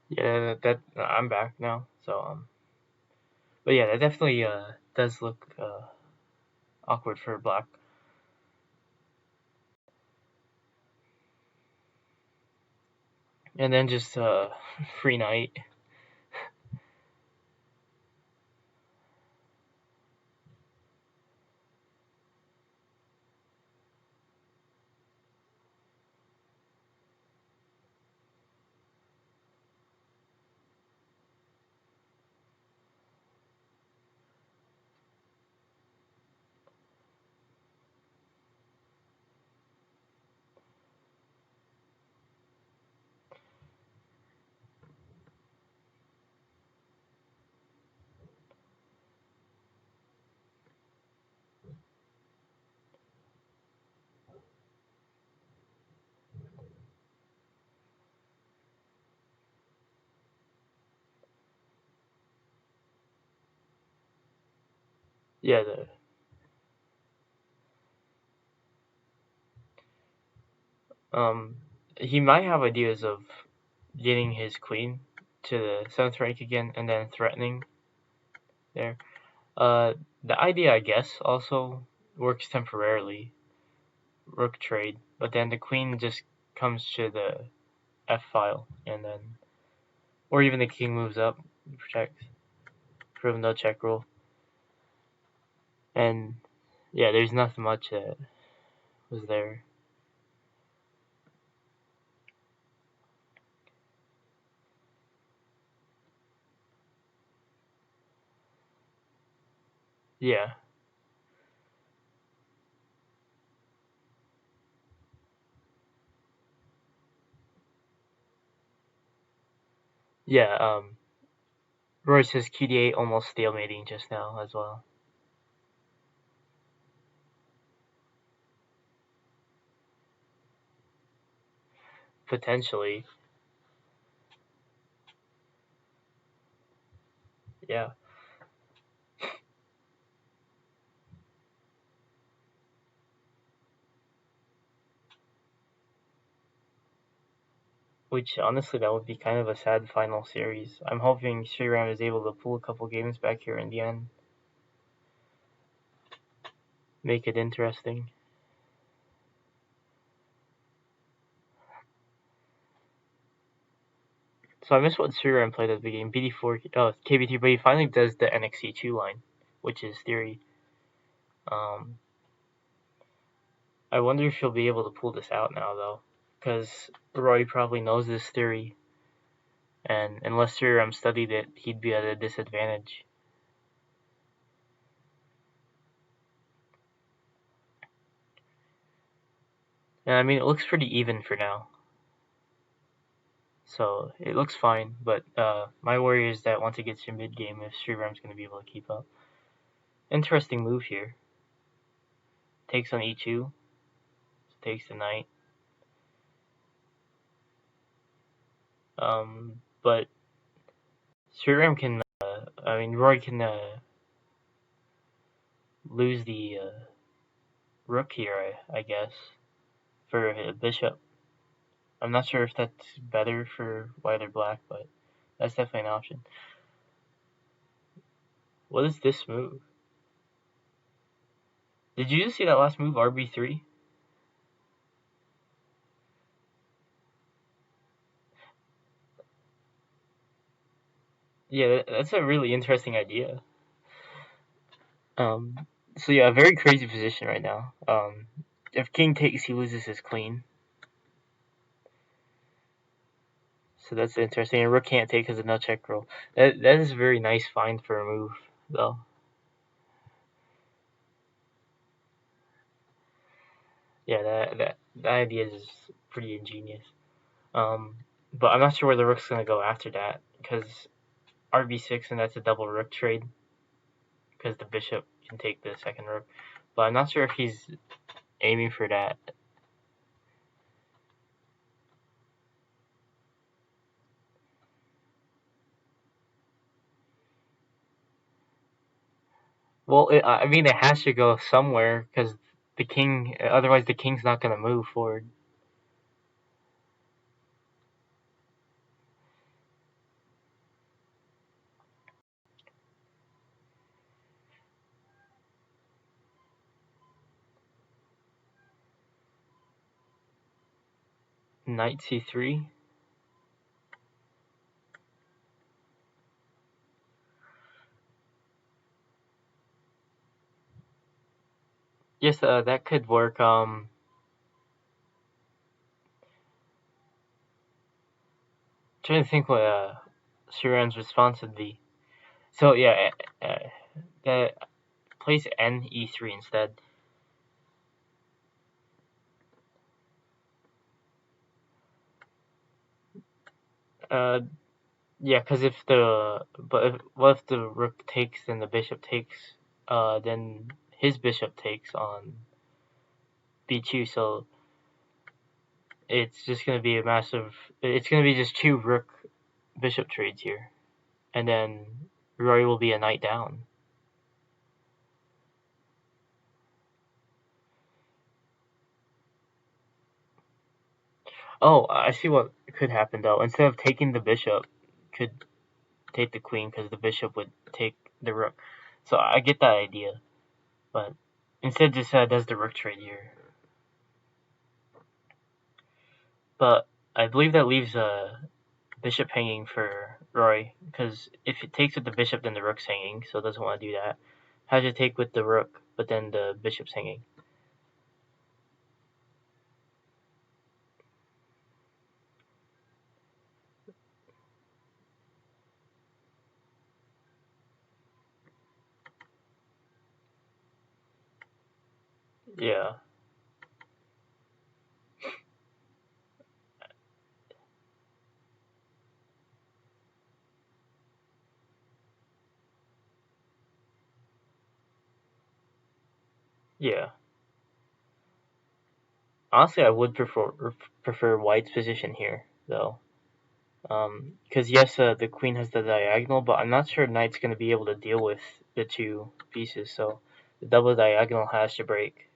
Yeah, that I'm back now. So but yeah, that definitely does look awkward for black. And then just free knight. Yeah, um he might have ideas of getting his queen to the 7th rank again and then threatening there. The idea, I guess, also works temporarily, rook trade, but then the queen just comes to the f file, and then, or even the king moves up, protects, prove no check rule, and yeah, there's nothing much that was there. Yeah, yeah. Roy says QDA almost stalemating just now as well. Potentially, yeah. Which honestly, that would be kind of a sad final series. I'm hoping Sriram is able to pull a couple games back here in the end, make it interesting. So I missed what Sriram played at the beginning. BD4, KBT, but he finally does the NXT2 line, which is theory. Um, I wonder if he'll be able to pull this out now, though, because Roy probably knows this theory, and unless Sriram studied it, he'd be at a disadvantage. And I mean, it looks pretty even for now. So it looks fine, but my worry is that once it gets to mid game, if Sriram's going to be able to keep up. Interesting move here. Takes on e2, takes the knight. But Sriram can, Roy can lose the rook here, I guess, for a bishop. I'm not sure if that's better for white or black, but that's definitely an option. What is this move? Did you just see that last move, RB3? Yeah, that's a really interesting idea. Um, so yeah, a very crazy position right now. If king takes, he loses his queen. So that's interesting. And rook can't take because of no check rule. That is a very nice find for a move, though. Yeah, that idea is pretty ingenious. Um, but I'm not sure where the rook's gonna go after that because RB6 and that's a double rook trade because the bishop can take the second rook. But I'm not sure if he's aiming for that. Well, I mean, it has to go somewhere because the king. Otherwise, the king's not gonna move forward. Knight c3. Yes, that could work. Trying to think what Sriram's response would be. So yeah, the place n e3 instead. Uh, yeah, because what if the rook takes and the bishop takes? Then his bishop takes on b2, so it's just gonna be a massive. It's gonna be just two rook bishop trades here, and then Roy will be a knight down. Oh, I see what could happen though. Instead of taking the bishop, could take the queen because the bishop would take the rook. So I get that idea, but instead just does the rook trade here. But I believe that leaves a bishop hanging for Roy because if it takes with the bishop, then the rook's hanging, so it doesn't want to do that. Has to take with the rook, but then the bishop's hanging. Yeah, yeah. Honestly, I would prefer White's position here, though. Because yes, the queen has the diagonal, but I'm not sure Knight's going to be able to deal with the two pieces, so the double diagonal has to break.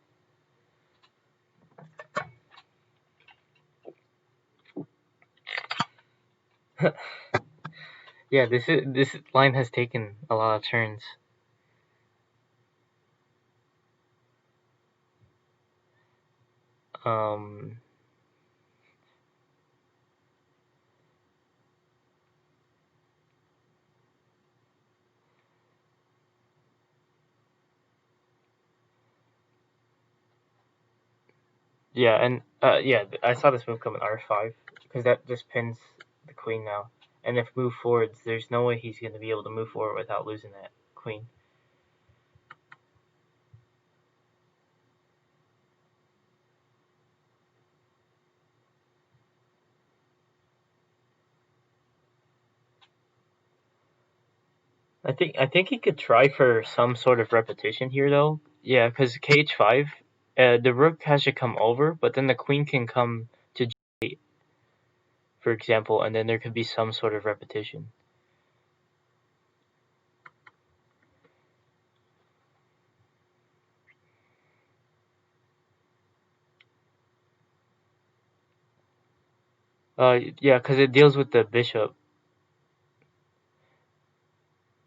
Yeah, this line has taken a lot of turns. Um, yeah, and yeah, I saw this move coming R5 because that just pins the queen now. And if move forwards, there's no way he's going to be able to move forward without losing that queen. I think he could try for some sort of repetition here though. Yeah, because kh5, the rook has to come over, but then the queen can come to g8, for example, and then there could be some sort of repetition. Yeah, because it deals with the bishop.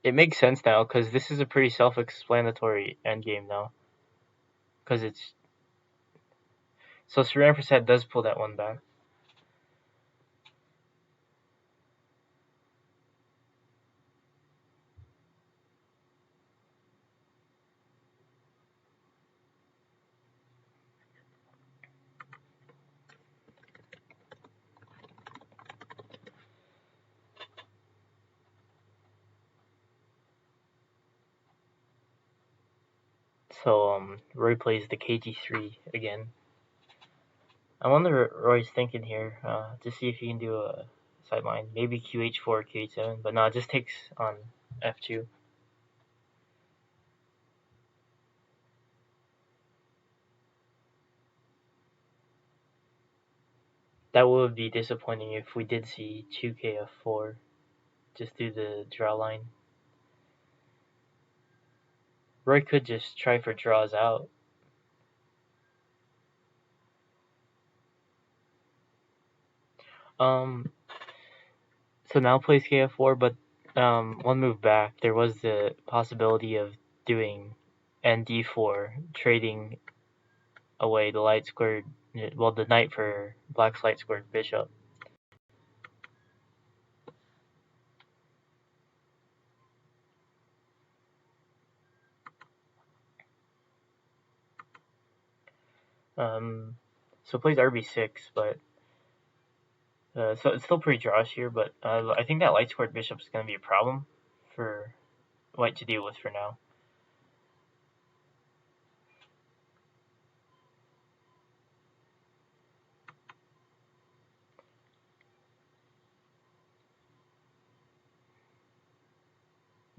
It makes sense now because this is a pretty self-explanatory endgame now. Because it's so Sriram Prasad does pull that one back. So Roy plays the kg3 again. I wonder what Roy's thinking here to see if he can do a sideline. Maybe qh4, qh7, but no, it just takes on f2. That would be disappointing if we did see 2kf4 just do the draw line. Roy could just try for draws out. Um, so now plays kf4, but one move back, there was the possibility of doing nd4, trading away the light squared, well, the knight for black's light squared bishop. So plays rb6, but so it's still pretty drawish here, but I think that light squared bishop is going to be a problem for white to deal with for now.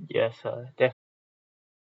Yes, definitely.